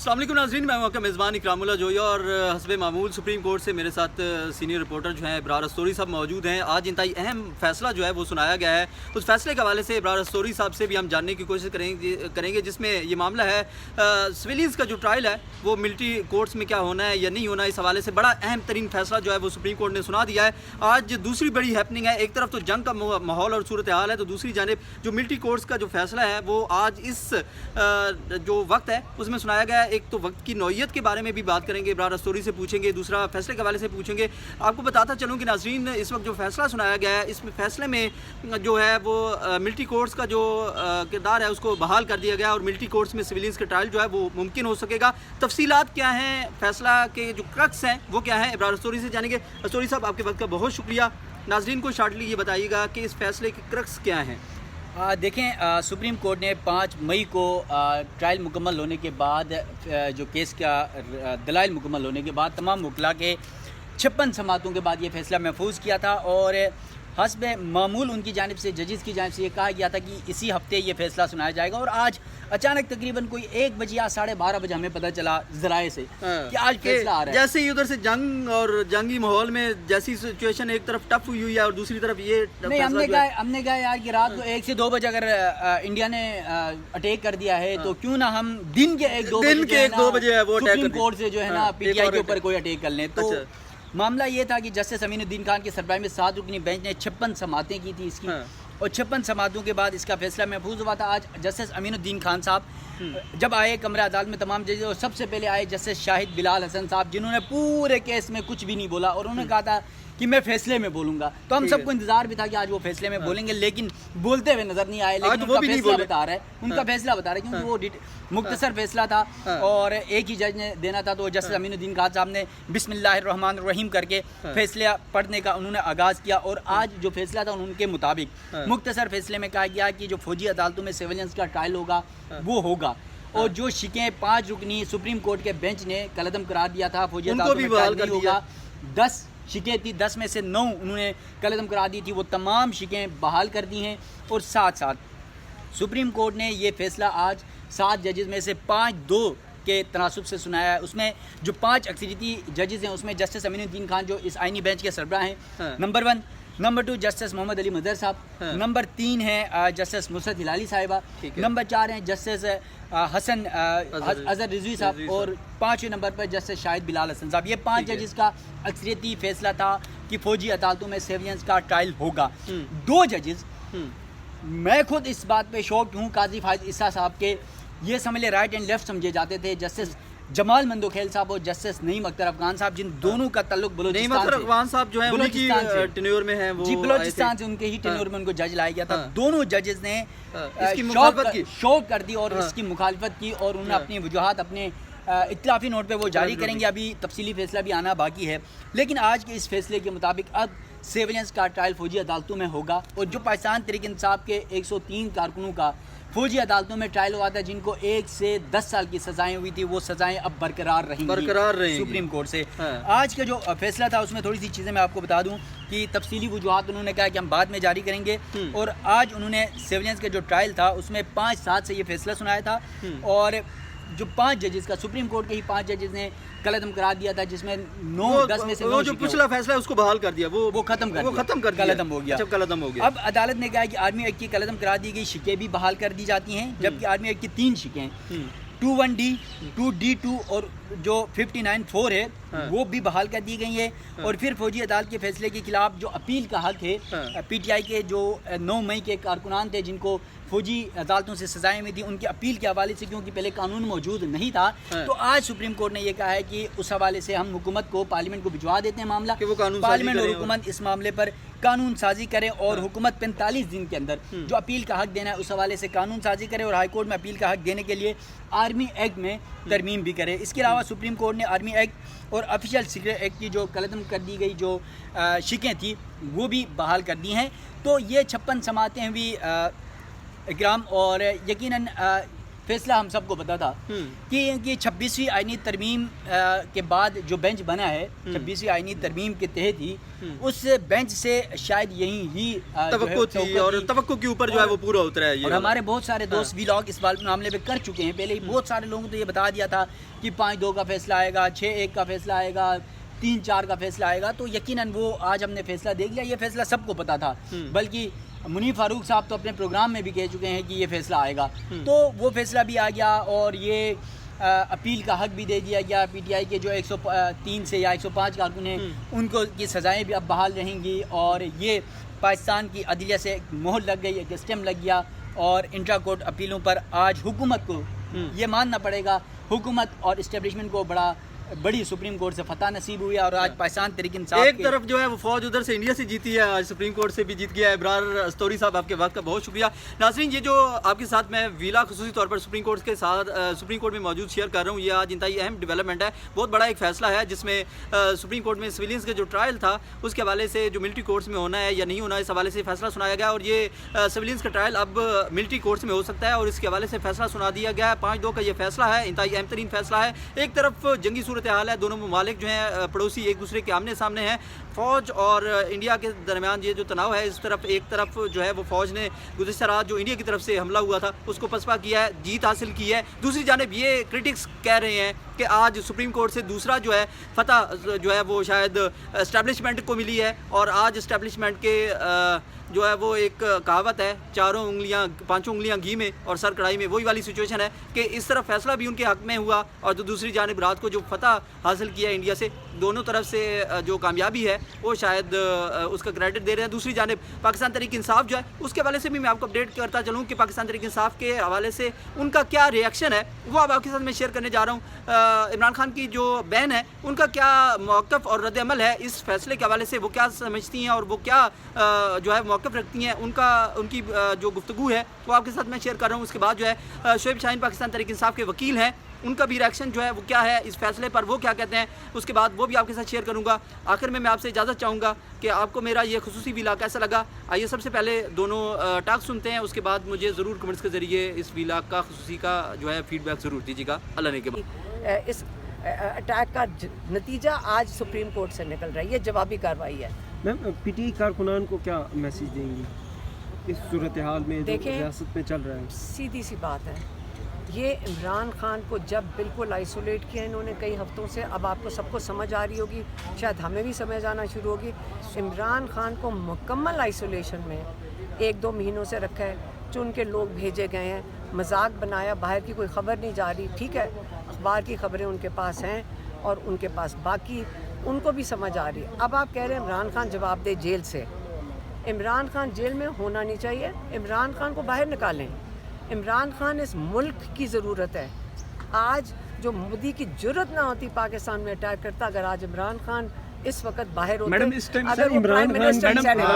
अस्सलाम वालेकुम नाज़रीन, मैं हूं आपका मेज़बान इकरामुल्लाह जोया और हस्बे मामूल सुप्रीम कोर्ट से मेरे साथ सीनियर रिपोर्टर जो हैं इब्रार रस्तोरी साहब मौजूद हैं। आज इंतहाई अहम फ़ैसला जो है वो सुनाया गया है। उस फैसले के हवाले से इब्रार रस्तोरी साहब से भी हम जानने की कोशिश करेंगे जिसमें ये मामला है सिविलियंस का जो ट्रायल है वो मिलिट्री कोर्ट्स में क्या होना है या नहीं होना, इस हवाले से बड़ा अहम तरीन फैसला जो है वो सुप्रीम कोर्ट ने सुना दिया है। आज दूसरी बड़ी हैपनिंग है, एक तरफ तो जंग का माहौल और सूरत हाल है, तो दूसरी जानिब जो मिलिट्री कोर्ट्स का जो फैसला है वो आज इस जो वक्त है उसमें सुनाया गया है। एक तो वक्त की नौयत के बारे में भी बात करेंगे, इब्रार रस्तोरी से पूछेंगे, दूसरा फैसले के हवाले से पूछेंगे। आपको बताता चलूँ कि नाज़रीन इस वक्त जो फैसला सुनाया गया है इस फैसले में जो है वो मिलिट्री कोर्ट्स का जो किरदार है उसको बहाल कर दिया गया और मिलिट्री कोर्ट्स में सिविलियंस का ट्रायल जो है वो मुमकिन हो सकेगा। तफसीलात क्या हैं, फैसला के जो क्रक्स हैं वो क्या हैं, इब्रार रस्तोरी से जानेंगे। रस्तोरी साहब आपके वक्त का बहुत शुक्रिया। नाज़रीन को शॉर्टली ये बताइएगा कि इस फैसले के क्रक्स क्या हैं। देखें, सुप्रीम कोर्ट ने 5 मई को ट्रायल मुकम्मल होने के बाद जो केस का दलाइल मुकम्मल होने के बाद तमाम वकला के 56 समातों के बाद ये फ़ैसला महफूज किया था और हस्ब मामूल उनकी जानिब से, जजेस की जानिब से ये कहा गया था कि इसी हफ्ते ये फ़ैसला सुनाया जाएगा। और आज अचानक तकरीबन कोई 1 बजे या 12:30 बजे हमें पता चला ज़राए से कि आज फैसला आ रहा है। जैसे ही उधर से जंग और जंगी माहौल में जैसी सिचुएशन एक तरफ टफ हुई है और दूसरी तरफ ये नहीं, हमने कहा यार कि रात को 1 से 2 बजे अगर इंडिया ने अटैक कर दिया है तो क्यों ना हम दिन के 1-2 बजे सुप्रीम कोर्ट से जो है ना PTI के ऊपर कोई अटैक कर लें। तो मामला ये था कि जस्टिस अमीनुद्दीन खान के सरबराही में 7 रुकनी बेंच ने 56 समातें की थी इसकी और 56 समातों के बाद इसका फैसला महफूज हुआ था। आज जस्टिस अमीनुद्दीन खान साहब जब आए कमरा अदालत में तमाम जजेस, और सबसे पहले आए जस्टिस शाहिद बिलाल हसन साहब जिन्होंने पूरे केस में कुछ भी नहीं बोला और उन्होंने कहा था कि मैं फैसले में बोलूंगा। तो हम सबको इंतजार भी था कि आज वो फैसले में बोलेंगे, लेकिन बोलते हुए नजर नहीं आए। लेकिन उनका फैसला बता रहा है, क्योंकि वो मुख्तसर फैसला था और एक ही जज ने देना था। तो जस्टिस अमीनुद्दीन खान साहब ने बिस्मिल्लाहिर्रहमानिर्रहीम करके फैसला पढ़ने का उन्होंने आगाज़ किया और आज जो फैसला था उनके मुताबिक मुख्तसर फैसले में कहा गया कि जो फौजी अदालतों में सिविलियंस का ट्रायल होगा वो होगा और जो शिकें 5 रुकनी सुप्रीम कोर्ट के बेंच ने कलअदम करार दिया था फौजी अदालतों में ट्रायल नहीं होगा। 10 शिकें थी, 10 में से 9 उन्होंने कलअदम करा दी थी, वो तमाम शिकें बहाल कर दी हैं। और साथ साथ सुप्रीम कोर्ट ने ये फैसला आज 7 जजेस में से 5-2 के तनासुब से सुनाया है। उसमें जो 5 अक्सरियती जजेस हैं उसमें जस्टिस अमीनुद्दीन खान जो इस आइनी बेंच के सरबराह हैं, number 1। Number 2 justice Mohammad Ali Mazhar साहब, नंबर 3 है जस्टिस नुसरत हिलाली साहिबा, नंबर 4 हैं जस्टिस हसन अजहर रिजवी साहब और 5वें नंबर पर जस्टिस शाहिद बिलाल हसन साहब। ये 5 जजेस का अक्सरियती फैसला था कि फौजी अदालतों में सिविलियंस का ट्रायल होगा। 2 जजेस, मैं खुद इस बात पे शौक हूँ, काजी फायद ईसा साहब के ये समझ ले राइट एंड लेफ्ट समझे जाते थे, जस्टिस जमाल मंदोखेल साहब और जस्टिस नईम अख्तर अफगान साहब, जिन दोनों का ताल्लुक बलूचिस्तान से, अफगान साहब जो है उनकी टेन्योर में है, वो जी बलूचिस्तान से उनके ही टेन्योर में उनको जज लाया गया था। दोनों जजेस ने शौक कर दी और इसकी मुखालफत की और उन्होंने अपनी वजूहात अपने इत्तलाफी नोट पे वो जारी करेंगे। अभी तफसीली फैसला भी आना बाकी है, लेकिन आज के इस फैसले के मुताबिक अब सिविलियंस का ट्रायल फौजी अदालतों में होगा और जो पाकिस्तान तहरीक इंसाफ के 103 कारकुनों का फौजी अदालतों में ट्रायल हुआ था जिनको 1 से 10 साल की सजाएं हुई थी, वो सजाएं अब बरकरार रहेंगी सुप्रीम कोर्ट से। आज का जो फैसला था उसमें थोड़ी सी चीज़ें मैं आपको बता दूं कि तफसीली वजूहात उन्होंने कहा कि हम बाद में जारी करेंगे। और आज उन्होंने सिविलियंस का जो ट्रायल था उसमें 5-7 से ये फैसला सुनाया था और जो 5 जजेस का सुप्रीम कोर्ट के ही 5 जजेस ने कलअदम करा दिया था, जिसमें 9-10 में से 9 जो पिछला फैसला है उसको बहाल कर दिया, वो खत्म कर दिया, कलअदम हो गया। अब अदालत ने कहा कि आर्मी एक्ट की कलअदम करा दी गई शिकें भी बहाल कर दी जाती हैं, जबकि आर्मी एक्ट की 3 शिकें 21D, 2D2 और जो 59(4) है वो भी बहाल कर दी गई है। और फिर फौजी अदालत के फैसले के खिलाफ जो अपील का हक है, PTI के जो 9 मई के कारकुनान थे जिनको फौजी अदालतों से सजाएं हुई थी, उनकी अपील के हवाले से क्योंकि पहले कानून मौजूद नहीं था, तो आज सुप्रीम कोर्ट ने यह कहा है कि उस हवाले से हम हुकूमत को, पार्लियामेंट को भिजवा देते हैं मामला, पार्लियामेंट और हुकूमत इस मामले पर कानून साजी करे और हुकूमत 45 दिन के अंदर जो अपील का हक देना है उस हवाले से कानून साजी करे और हाई कोर्ट में अपील का हक देने के लिए आर्मी एक्ट में तरमीम भी करे। इसके अलावा सुप्रीम कोर्ट ने आर्मी एक्ट और ऑफिशियल सीक्रेट एक्ट की जो कलअदम कर दी गई जो शिकें थी वो भी बहाल कर दी हैं। तो ये 56 समातें हुई इकराम, और यकीनन फैसला हम सबको पता था कि 26वीं आईनी तरमीम के बाद जो बेंच बना है 26वीं आईनी तरमीम के तहत ही उस बेंच से शायद यही ही तवक्को थी और तवक्को के ऊपर जो है वो पूरा उतरा है ये। और हमारे बहुत सारे दोस्त व्लॉग इस मामले पे कर चुके हैं पहले ही। बहुत सारे लोगों को तो ये बता दिया था कि 5-2 का फैसला आएगा, 6-1 का फैसला आएगा, 3-4 का फैसला आएगा। तो यकीनन वो आज हमने फैसला देख लिया। ये फैसला सबको पता था, बल्कि मुनीर फारूक साहब तो अपने प्रोग्राम में भी कह चुके हैं कि ये फैसला आएगा। तो वो फैसला भी आ गया और ये अपील का हक भी दे दिया गया। पीटीआई के जो 103 से या 105 कारकुन हैं उनको की सज़ाएँ भी अब बहाल रहेंगी और ये पाकिस्तान की अदलिया से मोहर लग गई, एक स्टैम्प लग गया और इंट्रा कोर्ट अपीलों पर आज हुकूमत को ये मानना पड़ेगा, हुकूमत और इस्टेब्लिशमेंट को बड़ी सुप्रीम कोर्ट से फतह नसीब हुई है। और आज पाकिस्तान तहरीक इंसाफ एक तरफ जो है वो फौज उधर से इंडिया से जीती है, आज सुप्रीम कोर्ट से भी जीत गया है। इब्रार अस्तौरी साहब आपके वक्त का बहुत शुक्रिया। नाज़रीन, ये जो आपके साथ मैं वीला खुसूसी तौर पर सुप्रीम कोर्ट के साथ सुप्रीम कोर्ट में मौजूद शेयर कर रहा हूँ, ये आज इंतहाई अहम डेवलपमेंट है। बहुत बड़ा एक फैसला है जिसमें सुप्रीम कोर्ट में सिविलियंस का जो ट्रायल था उसके हवाले से जो मिलिट्री कोर्ट्स में होना है या नहीं होना, इस हवाले से फैसला सुनाया गया और ये सिविलियंस का ट्रायल अब मिलिट्री कोर्ट्स में हो सकता है और इसके हवाले से फैसला सुना दिया गया है। 5-2 का ये फैसला है, इंतहाई अहम तरीन फैसला है। एक तरफ जंगी सूरत हाल है, दोनों मालिक जो हैं पड़ोसी एक दूसरे के आमने सामने हैं। फ़ौज और इंडिया के दरमियान ये जो तनाव है, इस तरफ एक तरफ जो है वो फ़ौज ने गुज़िश्ता रात जो इंडिया की तरफ से हमला हुआ था उसको पसपा किया है, जीत हासिल की है। दूसरी जानिब ये क्रिटिक्स कह रहे हैं कि आज सुप्रीम कोर्ट से दूसरा जो है फतह जो है वो शायद इस्टेब्लिशमेंट को मिली है और आज इस्टेब्लिशमेंट के जो है वो एक कहावत है, 5 उंगलियां घी में और सर कढ़ाई में, वही वाली सिचुएशन है कि इस तरफ फैसला भी उनके हक में हुआ और जो दूसरी जानिब रात को जो फतह हासिल किया इंडिया से, दोनों तरफ से जो कामयाबी है वो शायद उसका क्रेडिट दे रहे हैं। दूसरी जानिब पाकिस्तान तहरीक इंसाफ जो है उसके हवाले से भी मैं आपको अपडेट करता चलूँ कि पाकिस्तान तहरीक इंसाफ के हवाले से उनका क्या रिएक्शन है वो अब आपके साथ मैं शेयर करने जा रहा हूँ। इमरान खान की जो बहन है उनका क्या मौक़िफ़ और रद्द अमल है इस फैसले के हवाले से, वो क्या समझती हैं और वो क्या जो है मौक़िफ़ रखती हैं, उनकी जो गुफ्तगू है वो आपके साथ मैं शेयर कर रहा हूँ। उसके बाद जो है शोएब शाहीन पाकिस्तान तहरीक इंसाफ के वकील हैं, उनका भी रिएक्शन जो है वो क्या है इस फैसले पर, वो क्या कहते हैं, उसके बाद वो भी आपके साथ शेयर करूंगा। आखिर में मैं आपसे इजाज़त चाहूँगा कि आपको मेरा ये खुसूसी वीला कैसा लगा। आइए सबसे पहले दोनों टॉक सुनते हैं, उसके बाद मुझे ज़रूर कमेंट्स के ज़रिए इस वीला का खुसूसी का जो है फीडबैक ज़रूर दीजिएगा। अल्लाह ने के बाद इस अटैक का नतीजा आज सुप्रीम कोर्ट से निकल रहा है, ये जवाबी कार्रवाई है। मैम, पीटीआई कारकुनान को क्या मैसेज देंगी इस सूरत हाल में जो रियासत में चल रहा है? सीधी सी बात है, ये इमरान खान को जब बिल्कुल आइसोलेट किया इन्होंने कई हफ्तों से, अब आपको सबको समझ आ रही होगी, शायद हमें भी समझ आना शुरू होगी। इमरान खान को मुकम्मल आइसोलेशन में 1-2 महीनों से रखा है, चुन के लोग भेजे गए हैं, मजाक बनाया, बाहर की कोई ख़बर नहीं जा रही। ठीक है, अखबार की ख़बरें उनके पास हैं और उनके पास बाकी उनको भी समझ आ रही है। अब आप कह रहे हैं इमरान खान जवाब दे जेल से, इमरान खान जेल में होना नहीं चाहिए, इमरान खान को बाहर निकालें। इमरान खान इस मुल्क की ज़रूरत है। आज जो मोदी की जुर्रत ना होती पाकिस्तान में अटैक करता, अगर आज इमरान खान इस वक्त बाहर होते, मैडम इस टाइम सर इमरान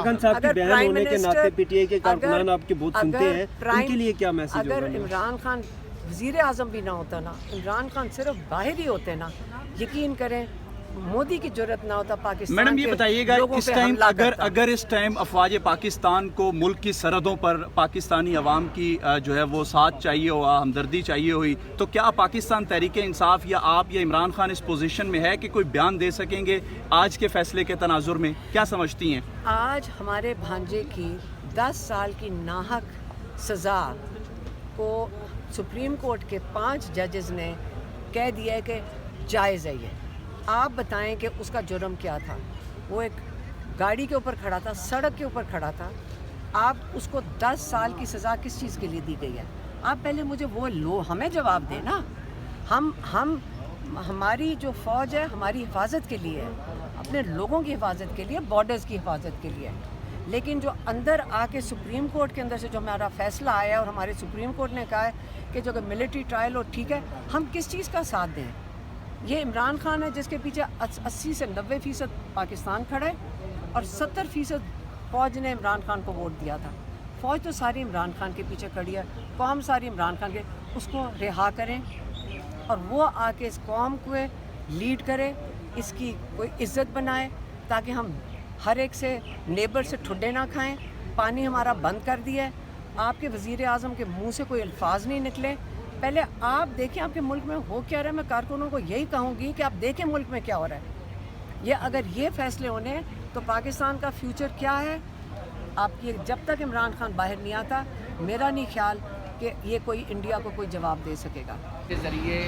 खान साहब के बयान होने के नाते पीटीआई के कारकुनान आपके बहुत सुनते हैं, उनके लिए क्या मैसेज होगा? अगर इमरान खान वज़ीर आज़म भी ना होता ना, इमरान खान सिर्फ बाहर ही होते ना, यकीन करें मोदी की जरूरत ना होता पाकिस्तान। मैडम ये बताइएगा इस टाइम अगर इस टाइम अफवाज पाकिस्तान को मुल्क की सरहदों पर पाकिस्तानी अवाम की जो है वो साथ चाहिए हुआ, हमदर्दी चाहिए हुई, तो क्या पाकिस्तान तहरीक इंसाफ या आप या इमरान खान इस पोजीशन में है कि कोई बयान दे सकेंगे आज के फैसले के तनाजुर में? क्या समझती हैं? आज हमारे भांजे की 10 साल की नाहक सज़ा को सुप्रीम कोर्ट के 5 जजेस ने कह दिया है कि जायज़ है। ये आप बताएं कि उसका जुर्म क्या था? वो एक गाड़ी के ऊपर खड़ा था, सड़क के ऊपर खड़ा था, आप उसको 10 साल की सज़ा किस चीज़ के लिए दी गई है? आप पहले मुझे वो हमें जवाब दें ना। हम हमारी जो फ़ौज है हमारी हिफाजत के लिए है, अपने लोगों की हिफाजत के लिए, बॉर्डर्स की हिफाजत के लिए है। लेकिन जो अंदर आके सुप्रीम कोर्ट के अंदर से जो हमारा फ़ैसला आया और हमारे सुप्रीम कोर्ट ने कहा है कि जो अगर मिलिट्री ट्रायल हो, ठीक है, हम किस चीज़ का साथ दें? ये इमरान खान है जिसके पीछे 80 से 90% पाकिस्तान खड़ा है और 70% फ़ौज ने इमरान खान को वोट दिया था। फ़ौज तो सारी इमरान खान के पीछे खड़ी है, कौम सारी इमरान खान के, उसको रिहा करें और वो आके इस कौम को लीड करे, इसकी कोई इज़्ज़त बनाए, ताकि हम हर एक से नेबर से ठुड्डे ना खाएं। पानी हमारा बंद कर दिया है, आपके वज़ीर आज़म के मुँह से कोई अल्फाज नहीं निकले। पहले आप देखें आपके मुल्क में हो क्या रहा है। मैं कारकुनों को यही कहूँगी कि आप देखें मुल्क में क्या हो रहा है। ये अगर ये फैसले होने तो पाकिस्तान का फ्यूचर क्या है आपकी, जब तक इमरान खान बाहर नहीं आता मेरा नहीं ख्याल कि ये कोई इंडिया को कोई जवाब दे सकेगा। के ज़रिए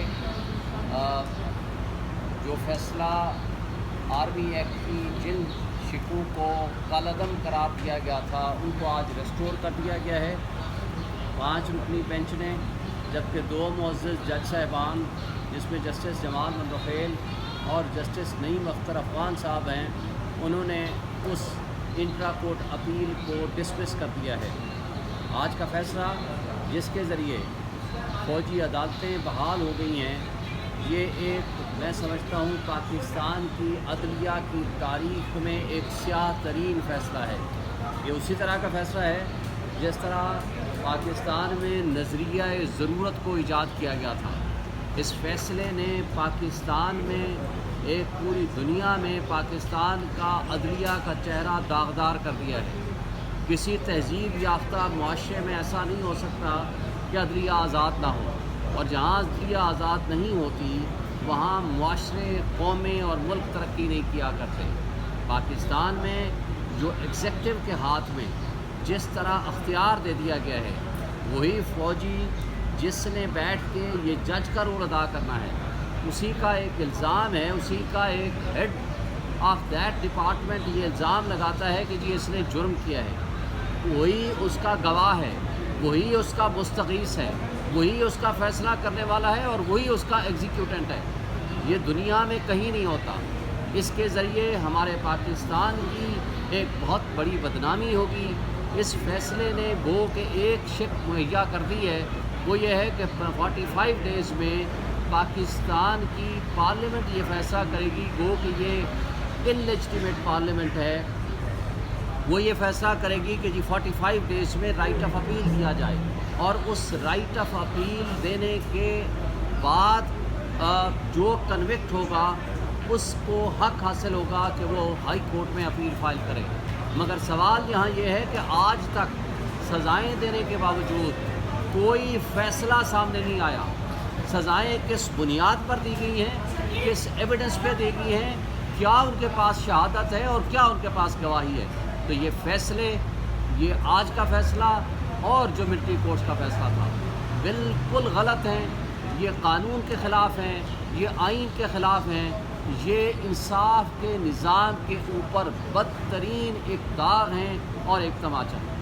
जो फैसला आर्मी एक्ट की जिन शिकों को कालअदम करार दिया गया था उनको आज रेस्टोर कर दिया गया है 5 रुकनी बेंच ने, जबकि 2 मुअज़्ज़ज़ जज साहिबान जिसमें जस्टिस जमाल मनरखेल और जस्टिस नईम अख्तर अफ़गान साहब हैं, उन्होंने उस इंट्रा कोर्ट अपील को डिसमिस कर दिया है। आज का फ़ैसला जिसके ज़रिए फ़ौजी अदालतें बहाल हो गई हैं, ये एक मैं समझता हूँ पाकिस्तान की अदलिया की तारीख़ में एक स्याह तरीन फ़ैसला है। ये उसी तरह का फ़ैसला है जिस तरह पाकिस्तान में नज़रिया ज़रूरत को ईजाद किया गया था। इस फ़ैसले ने पाकिस्तान में एक पूरी दुनिया में पाकिस्तान का अदलिया का चेहरा दागदार कर दिया है। किसी तहज़ीब याफ्ता मुआशरे में ऐसा नहीं हो सकता कि अदलिया आज़ाद ना हो, और जहाँ अदलिया आज़ाद नहीं होती वहाँ मुआशरे, कौमें और मुल्क तरक्की नहीं किया करते। पाकिस्तान में जो एग्जेक्टिव के हाथ में जिस तरह अख्तियार दे दिया गया है, वही फ़ौजी जिसने बैठ के ये जज का रोल अदा करना है, उसी का एक इल्ज़ाम है, उसी का एक हेड ऑफ दैट डिपार्टमेंट ये इल्ज़ाम लगाता है कि जी इसने जुर्म किया है, वही उसका गवाह है, वही उसका मुस्तगीस है, वही उसका फ़ैसला करने वाला है और वही उसका एग्जीक्यूटेंट है। ये दुनिया में कहीं नहीं होता। इसके ज़रिए हमारे पाकिस्तान की एक बहुत बड़ी बदनामी होगी। इस फैसले ने गो के एक शिक मुहैया कर दी है, वो ये है कि 45 डेज़ में पाकिस्तान की पार्लियामेंट ये फैसला करेगी, गो कि ये इनलेजिटिमेट पार्लियामेंट है, वो ये फैसला करेगी कि जी 45 डेज़ में राइट ऑफ अपील दिया जाए, और उस राइट ऑफ अपील देने के बाद जो कन्विक्ट होगा उसको हक हासिल होगा कि वो हाई कोर्ट में अपील फाइल करे। मगर सवाल यहाँ ये है कि आज तक सज़ाएँ देने के बावजूद कोई फ़ैसला सामने नहीं आया। सज़ाएँ किस बुनियाद पर दी गई हैं, किस एविडेंस पे दी गई हैं, क्या उनके पास शहादत है और क्या उनके पास गवाही है। तो ये फ़ैसले, ये आज का फ़ैसला और जो मिलिट्री कोर्ट्स का फ़ैसला था, बिल्कुल गलत हैं। ये कानून के ख़िलाफ़ हैं, ये आइन के ख़िलाफ़ हैं, ये इंसाफ के निज़ाम के ऊपर बदतरीन एक दाग हैं और एक तमाचा है।